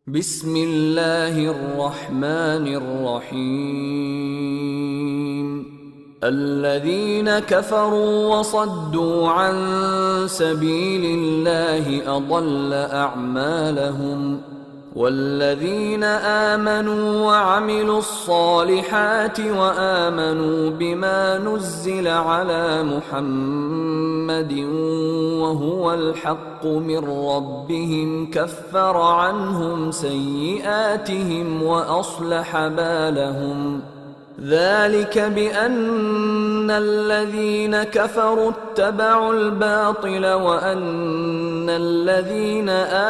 बिस्मिल्लाहिर्रहमानिर्रहीम। الذين كفروا وصدوا عن سبيل الله أضل أعمالهم والذين آمنوا وعملوا الصالحات وآمنوا بما نزل على محمد وهو الحق من ربهم كفر عنهم سيئاتهم وأصلح بالهم ذلك بأن الذين كفروا اتبعوا الباطل وأن الذين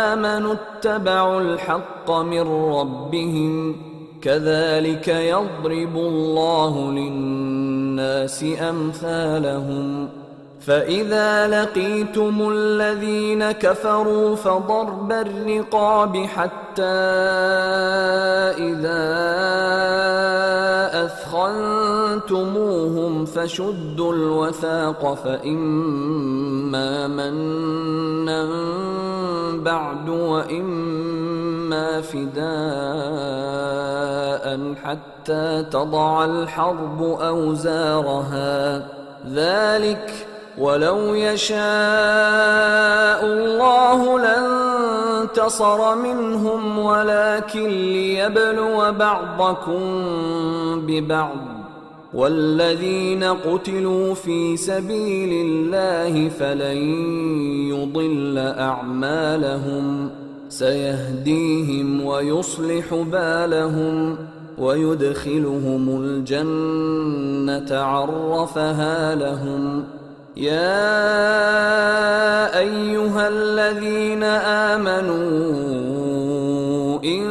آمنوا اتبعوا الحق من ربهم كذلك يضرب الله للناس أمثالهم فإذا لقيتم الذين كفروا فضرب الرقاب حتى إذا أثخنتموهم فشدوا الوثاق فإما منا بعد وإما فداء حتى تضع الحرب أوزارها ذلك ولو يشاء الله لانتصر منهم ولكن ليبلو بعضكم ببعض والذين قتلوا في سبيل الله فلن يضل أعمالهم سيهديهم ويصلح بالهم ويدخلهم الجنة عرفها لهم يا أيها الذين آمنوا إن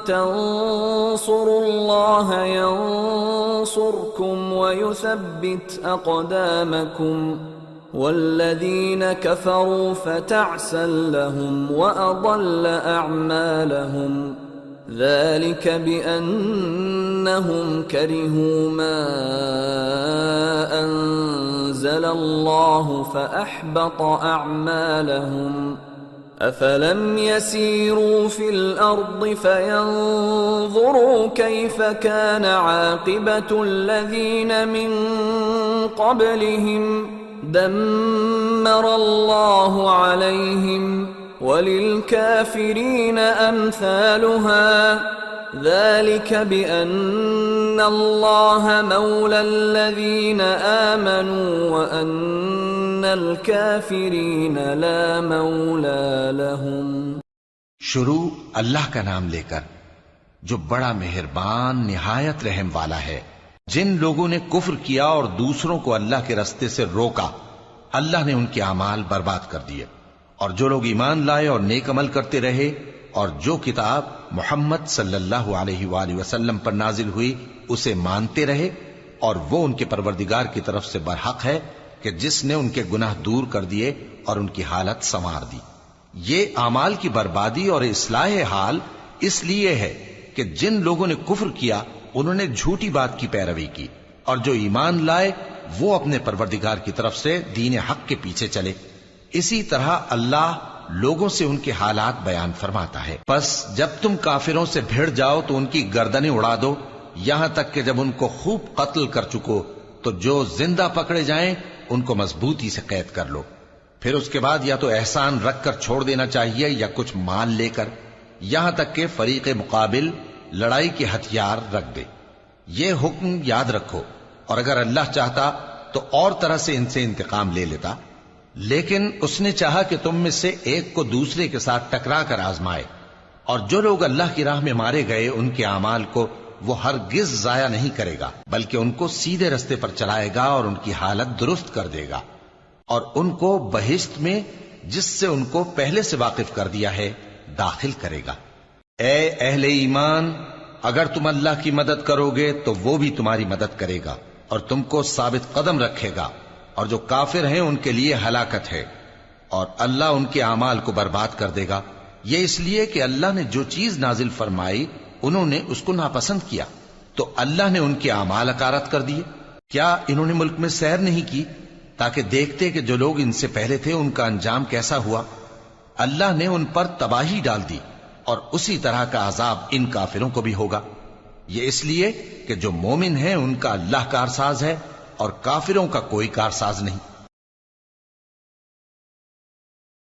تنصروا الله ينصركم ويثبت أقدامكم والذين كفروا فتعسا لهم وأضل أعمالهم ذلك بأنهم كرهوا ما أنزل الله فأحبط أعمالهم أفلم يسيروا في الأرض فينظروا كيف كان عاقبة الذين من قبلهم دمر الله عليهم وللكافرين أمثالها ذلك بأن الله مولى الذين آمنوا وأن الكافرين لا مولى لهم। शुरू अल्लाह का नाम लेकर जो बड़ा मेहरबान निहायत रहम वाला है। जिन लोगों ने कुफ्र किया और दूसरों को अल्लाह के रास्ते से रोका अल्लाह ने उनके अमाल बर्बाद कर दिए और जो लोग ईमान लाए और नेक अमल करते रहे और जो किताब मोहम्मद सल्लल्लाहु अलैहि वसल्लम पर नाजिल हुई उसे मानते रहे और वो उनके परवरदिगार की तरफ से बरहक है कि जिसने उनके गुनाह दूर कर दिए और उनकी हालत संवार दी। ये अमाल की बर्बादी और इस्लाह हाल इसलिए है कि जिन लोगों ने कुफ्र किया उन्होंने झूठी बात की पैरवी की और जो ईमान लाए वो अपने परवरदिगार की तरफ से दीन हक के पीछे चले। इसी तरह अल्लाह लोगों से उनके हालात बयान फरमाता है। बस जब तुम काफिरों से भिड़ जाओ तो उनकी गर्दनें उड़ा दो यहां तक कि जब उनको खूब कत्ल कर चुको तो जो जिंदा पकड़े जाएं उनको मजबूती से कैद कर लो। फिर उसके बाद या तो एहसान रख कर छोड़ देना चाहिए या कुछ माल लेकर, यहां तक के फरीक़े मुकाबिल लड़ाई के हथियार रख दे। ये हुक्म याद रखो और अगर अल्लाह चाहता तो और तरह से इनसे इंतकाम ले लेता, लेकिन उसने चाहा कि तुम में से एक को दूसरे के साथ टकरा कर आजमाए। और जो लोग अल्लाह की राह में मारे गए उनके अमाल को वो हरगिज जाया नहीं करेगा बल्कि उनको सीधे रास्ते पर चलाएगा और उनकी हालत दुरुस्त कर देगा और उनको बहिश्त में जिससे उनको पहले से वाकिफ कर दिया है दाखिल करेगा। ए अहले ईमान, अगर तुम अल्लाह की मदद करोगे तो वो भी तुम्हारी मदद करेगा और तुमको साबित कदम रखेगा और जो काफिर हैं उनके लिए हलाकत है और अल्लाह उनके अमाल को बर्बाद कर देगा। ये इसलिए कि अल्लाह ने जो चीज नाजिल फरमाई उन्होंने उसको नापसंद किया तो अल्लाह ने उनके अमाल अकारत कर दिए। क्या इन्होंने मुल्क में सैर नहीं की ताकि देखते कि जो लोग इनसे पहले थे उनका अंजाम कैसा हुआ। अल्लाह ने उन पर तबाही डाल दी اور اسی طرح کا عذاب ان کافروں کو بھی ہوگا، یہ اس لیے کہ جو مومن ہیں ان کا اللہ کارساز ہے اور کافروں کا کوئی کارساز نہیں۔